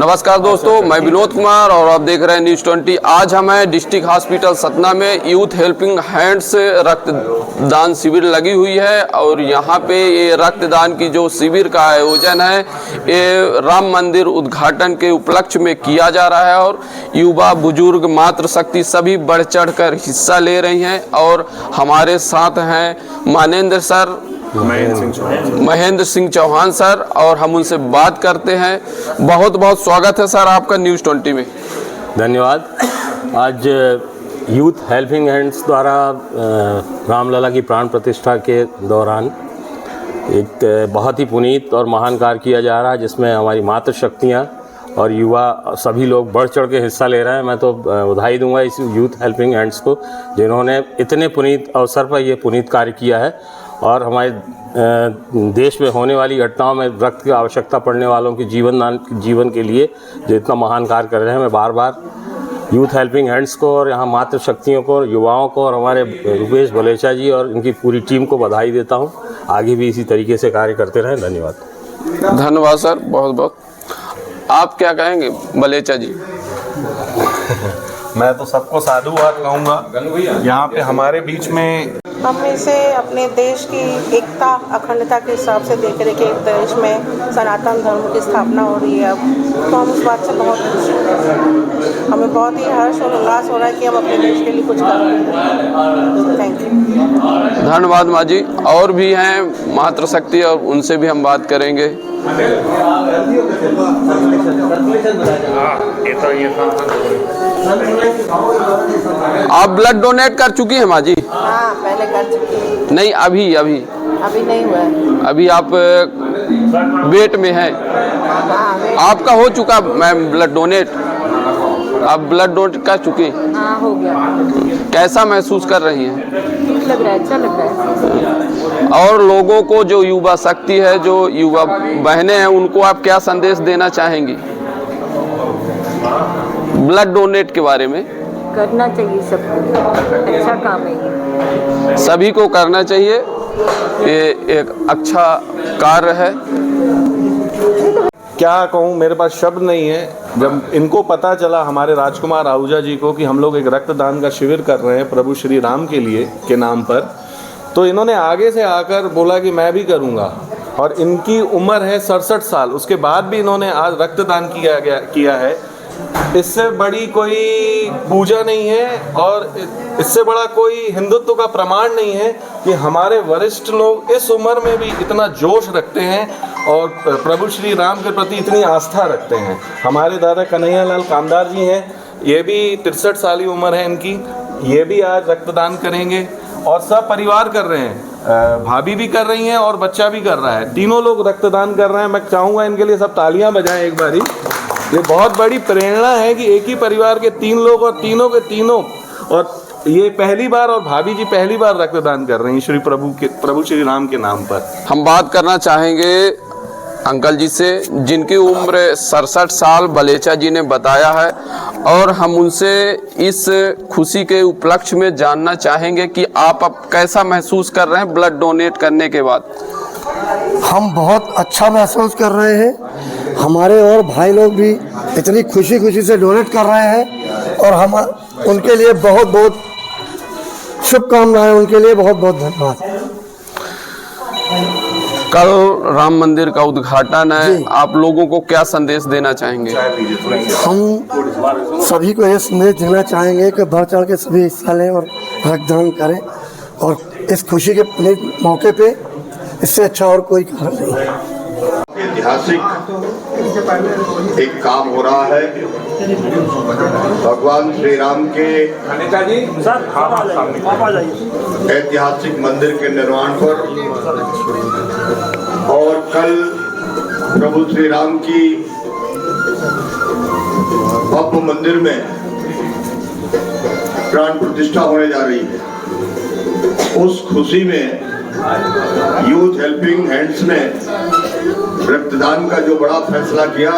नमस्कार दोस्तों, मैं विनोद कुमार और आप देख रहे हैं न्यूज़ 20। आज हम हैं डिस्ट्रिक्ट हॉस्पिटल सतना में। यूथ हेल्पिंग हैंड्स रक्तदान शिविर लगी हुई है और यहाँ पे ये रक्तदान की जो शिविर का आयोजन है ये राम मंदिर उद्घाटन के उपलक्ष्य में किया जा रहा है और युवा बुजुर्ग मातृशक्ति सभी बढ़ चढ़ कर हिस्सा ले रही हैं। और हमारे साथ हैं मानेंद्र सर, महेंद्र सिंह चौहान सर, और हम उनसे बात करते हैं। बहुत बहुत स्वागत है सर आपका न्यूज़ 20 में। धन्यवाद। आज यूथ हेल्पिंग हैंड्स द्वारा रामलला की प्राण प्रतिष्ठा के दौरान एक बहुत ही पुनीत और महान कार्य किया जा रहा है, जिसमें हमारी मातृशक्तियाँ और युवा सभी लोग बढ़ चढ़ के हिस्सा ले रहे हैं। मैं तो बधाई दूंगा इस यूथ हेल्पिंग हैंड्स को, जिन्होंने इतने पुनीत अवसर पर यह पुनीत कार्य किया है और हमारे देश में होने वाली घटनाओं में रक्त की आवश्यकता पड़ने वालों के जीवन के लिए जो इतना महान कार्य कर रहे हैं। मैं बार बार यूथ हेल्पिंग हैंड्स को और यहाँ मातृशक्तियों को, युवाओं को और हमारे रुपेश बलेचा जी और इनकी पूरी टीम को बधाई देता हूँ। आगे भी इसी तरीके से कार्य करते रहें। धन्यवाद। धन्यवाद सर, बहुत बहुत। आप क्या कहेंगे बलेचा जी? मैं तो सबको साधुवाद कहूँगा। यहाँ पे हमारे बीच में हम इसे अपने देश की एकता अखंडता के हिसाब से देख रहे कि देश में सनातन धर्म की स्थापना हो रही है अब, तो हम उस बात से बहुत खुश हैं। हमें बहुत ही हर्ष और उल्लास हो रहा है कि हम अपने देश के लिए कुछ कर रहे हैं। Thank you. धन्यवाद माँ जी। और भी हैं मातृशक्ति और उनसे भी हम बात करेंगे। आप ब्लड डोनेट कर चुकी हैं माँ जी? हाँ, पहले कर चुकी। नहीं, अभी नहीं हुआ है। अभी आप वेट में हैं? आपका हो चुका मैम ब्लड डोनेट? आप ब्लड डोनेट कर चुकी? हाँ, हो गया। कैसा महसूस कर रही हैं? ठीक लग रहा है, अच्छा लग रहा है। और लोगों को, जो युवा शक्ति है, जो युवा बहनें हैं, उनको आप क्या संदेश देना चाहेंगी ब्लड डोनेट के बारे में? करना चाहिए सबको, अच्छा काम है, सभी को करना चाहिए। ये एक अच्छा कार्य है। क्या कहूँ, मेरे पास शब्द नहीं है। जब इनको पता चला, हमारे राजकुमार आहूजा जी को, कि हम लोग एक रक्तदान का शिविर कर रहे हैं प्रभु श्री राम के लिए के नाम पर, तो इन्होंने आगे से आकर बोला कि मैं भी करूँगा। और इनकी उम्र है 67 साल, उसके बाद भी इन्होंने आज रक्तदान किया है। इससे बड़ी कोई पूजा नहीं है और इससे बड़ा कोई हिंदुत्व का प्रमाण नहीं है कि हमारे वरिष्ठ लोग इस उम्र में भी इतना जोश रखते हैं और प्रभु श्री राम के प्रति इतनी आस्था रखते हैं। हमारे दादा कन्हैयालाल कामदार जी हैं, ये भी 63 साल की उम्र है इनकी, ये भी आज रक्तदान करेंगे और सब परिवार कर रहे हैं। भाभी भी कर रही हैं और बच्चा भी कर रहा है, तीनों लोग रक्तदान कर रहे हैं। मैं चाहूँगा इनके लिए सब तालियां बजाएं एक बारी। ये बहुत बड़ी प्रेरणा है कि एक ही परिवार के 3 लोग और तीनों के तीनों, और ये पहली बार, और भाभी जी पहली बार रक्तदान कर रही हैं प्रभु श्री राम के नाम पर। हम बात करना चाहेंगे अंकल जी से, जिनकी उम्र 67 साल बलेचा जी ने बताया है, और हम उनसे इस खुशी के उपलक्ष्य में जानना चाहेंगे कि आप अब कैसा महसूस कर रहे हैं ब्लड डोनेट करने के बाद? हम बहुत अच्छा महसूस कर रहे हैं। हमारे और भाई लोग भी इतनी खुशी से डोनेट कर रहे हैं और हम उनके लिए बहुत बहुत शुभकामनाएं, उनके लिए बहुत बहुत धन्यवाद। कल राम मंदिर का उद्घाटन है, आप लोगों को क्या संदेश देना चाहेंगे? हम सभी को ये संदेश देना चाहेंगे कि बढ़ चढ़ के सभी हिस्सा लें और रक्तदान करें, और इस खुशी के मौके पे इससे अच्छा और कोई कारण नहीं है। ऐतिहासिक एक काम हो रहा है। भगवान श्री राम के ऐतिहासिक मंदिर के निर्माण पर, और कल प्रभु श्री राम की भव्य मंदिर में प्राण प्रतिष्ठा होने जा रही है। उस खुशी में यूथ हेल्पिंग हैंड्स ने रक्तदान का जो बड़ा फैसला किया,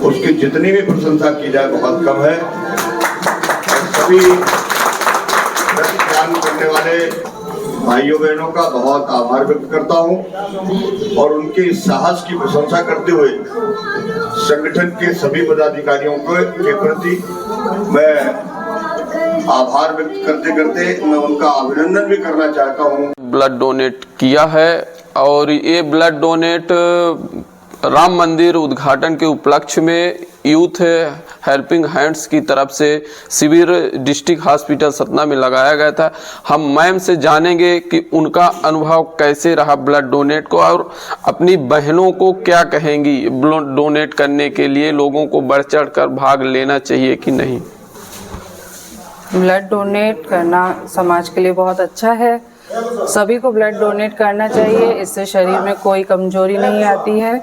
उसकी जितनी भी प्रशंसा की जाए बहुत कम है। सभी रक्तदान करने वाले भाइयों बहनों का बहुत आभार व्यक्त करता हूं और उनके इस साहस की प्रशंसा करते हुए संगठन के सभी पदाधिकारियों के प्रति मैं आभार व्यक्त करते करते मैं उनका अभिनंदन भी करना चाहता हूं। ब्लड डोनेट किया है और ये ब्लड डोनेट राम मंदिर उद्घाटन के उपलक्ष्य में यूथ हेल्पिंग हैंड्स की तरफ से शिविर डिस्ट्रिक्ट हॉस्पिटल सतना में लगाया गया था। हम मैम से जानेंगे कि उनका अनुभव कैसे रहा ब्लड डोनेट को और अपनी बहनों को क्या कहेंगी ब्लड डोनेट करने के लिए, लोगों को बढ़ चढ़ कर भाग लेना चाहिए कि नहीं। ब्लड डोनेट करना समाज के लिए बहुत अच्छा है। सभी को ब्लड डोनेट करना चाहिए। इससे शरीर में कोई कमजोरी नहीं आती है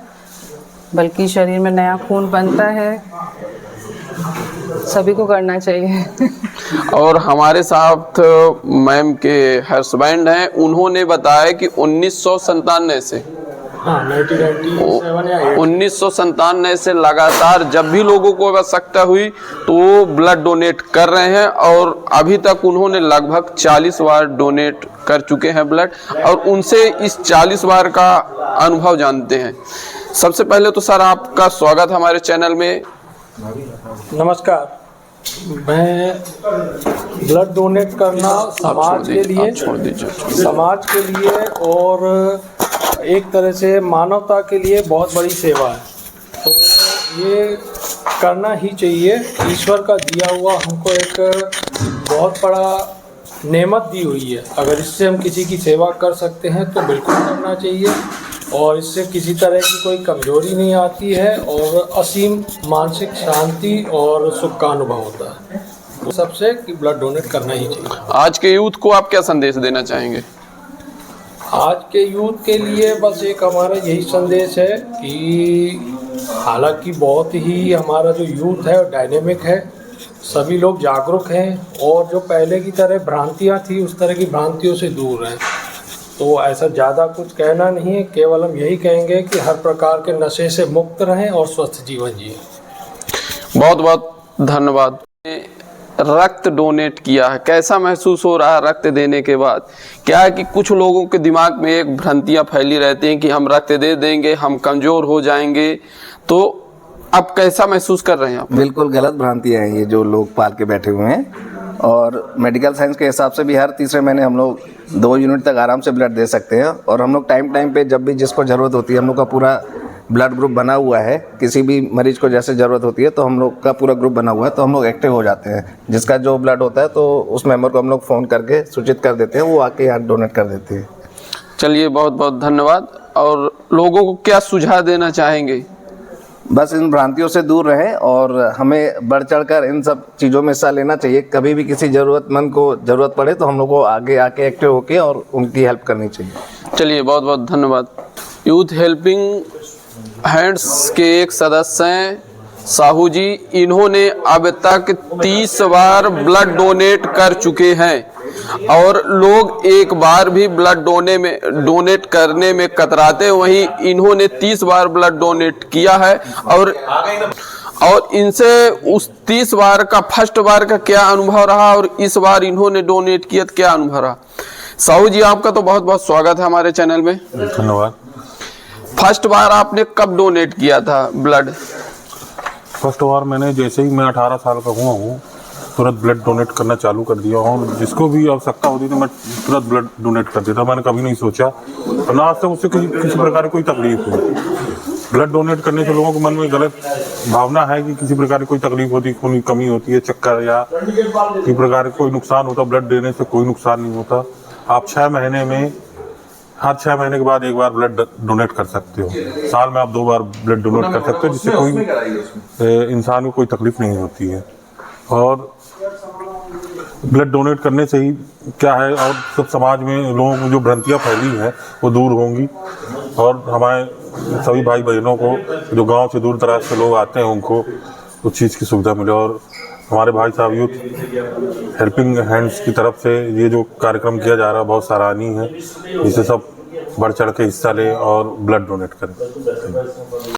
बल्कि शरीर में नया खून बनता है। सभी को करना चाहिए। और हमारे साथ मैम के हस्बैंड हैं, उन्होंने बताया कि 1997 से 1997 से लगातार जब भी लोगों को आवश्यकता हुई तो वो ब्लड डोनेट कर रहे हैं और अभी तक उन्होंने लगभग 40 बार डोनेट कर चुके हैं ब्लड और उनसे इस 40 बार का अनुभव जानते हैं। सबसे पहले तो सर आपका स्वागत हमारे चैनल में। नमस्कार। मैं ब्लड डोनेट करना समाज के लिए और एक तरह से मानवता के लिए बहुत बड़ी सेवा है, तो ये करना ही चाहिए। ईश्वर का दिया हुआ हमको एक बहुत बड़ा नेमत दी हुई है। अगर इससे हम किसी की सेवा कर सकते हैं तो बिल्कुल करना चाहिए और इससे किसी तरह की कोई कमजोरी नहीं आती है और असीम मानसिक शांति और सुख का अनुभव होता है। तो सबसे कि ब्लड डोनेट करना ही चाहिए। आज के यूथ को आप क्या संदेश देना चाहेंगे? आज के यूथ के लिए बस एक हमारा यही संदेश है कि हालांकि बहुत ही हमारा जो यूथ है डायनेमिक है, सभी लोग जागरूक हैं और जो पहले की तरह भ्रांतियां थी उस तरह की भ्रांतियों से दूर हैं। तो ऐसा ज़्यादा कुछ कहना नहीं है, केवल हम यही कहेंगे कि हर प्रकार के नशे से मुक्त रहें और स्वस्थ जीवन जिए। बहुत बहुत धन्यवाद। रक्त डोनेट किया है, कैसा महसूस हो रहा है रक्त देने के बाद? क्या है कि कुछ लोगों के दिमाग में एक भ्रांतियाँ फैली रहती हैं कि हम रक्त दे देंगे हम कमज़ोर हो जाएंगे, तो अब कैसा महसूस कर रहे हैं आप? बिल्कुल गलत भ्रांतियाँ हैं ये जो लोग पाल के बैठे हुए हैं। और मेडिकल साइंस के हिसाब से भी हर तीसरे महीने हम लोग 2 यूनिट तक आराम से ब्लड दे सकते हैं और हम लोग टाइम पे जब भी जिसको ज़रूरत होती है हम लोग का पूरा ब्लड ग्रुप बना हुआ है। किसी भी मरीज को जैसे ज़रूरत होती है तो हम लोग का पूरा ग्रुप बना हुआ है, तो हम लोग एक्टिव हो जाते हैं। जिसका जो ब्लड होता है तो उस मेंबर को हम लोग फ़ोन करके सूचित कर देते हैं, वो आके यहाँ डोनेट कर देते हैं। चलिए बहुत बहुत धन्यवाद। और लोगों को क्या सुझाव देना चाहेंगे? बस इन भ्रांतियों से दूर रहें और हमें बढ़ चढ़कर इन सब चीज़ों में हिस्सा लेना चाहिए। कभी भी किसी ज़रूरतमंद को ज़रूरत पड़े तो हम लोग को आगे आके एक्टिव होके और उनकी हेल्प करनी चाहिए। चलिए बहुत बहुत धन्यवाद। यूथ हेल्पिंग हैंड्स के एक सदस्य हैं साहू जी, इन्होंने अब तक 30 बार ब्लड डोनेट कर चुके हैं और लोग एक बार भी ब्लड डोनेट करने में कतराते, वहीं इन्होंने 30 बार ब्लड डोनेट किया है और इनसे उस 30 बार का फर्स्ट बार का क्या अनुभव रहा और इस बार इन्होंने डोनेट किया तो क्या अनुभव रहा। साहू जी आपका तो बहुत बहुत स्वागत है हमारे चैनल में। धन्यवाद। फर्स्ट बार आपने कब डोनेट किया था ब्लड? फर्स्ट बार मैंने जैसे ही मैं 18 साल का हुआ हूँ तुरंत ब्लड डोनेट करना चालू कर दिया और जिसको भी आवश्यकता होती थी मैं तुरंत ब्लड डोनेट कर देता। मैंने कभी नहीं सोचा और ना आज तक उससे किसी प्रकार की कोई तकलीफ हो। ब्लड डोनेट करने से लोगों के मन में गलत भावना है कि किसी प्रकार की कोई तकलीफ होती, खून की कमी होती है, चक्कर या किसी प्रकार का कोई नुकसान होता। ब्लड देने से कोई नुकसान नहीं होता। आप 6 महीने में हर 6 महीने के बाद एक बार ब्लड डोनेट कर सकते हो। साल में आप 2 बार ब्लड डोनेट कर सकते हो जिससे कोई इंसान को कोई तकलीफ नहीं होती है। और ब्लड डोनेट करने से ही क्या है और सब समाज में लोगों को जो भ्रांतियाँ फैली हैं वो दूर होंगी और हमारे सभी भाई बहनों को जो गांव से दूर दराज से लोग आते हैं उनको उस चीज़ की सुविधा मिले। और हमारे भाई साहब यूथ हेल्पिंग हैंड्स की तरफ से ये जो कार्यक्रम किया जा रहा है बहुत सराहनीय है, जिससे सब बढ़ चढ़ के हिस्सा लें और ब्लड डोनेट करें।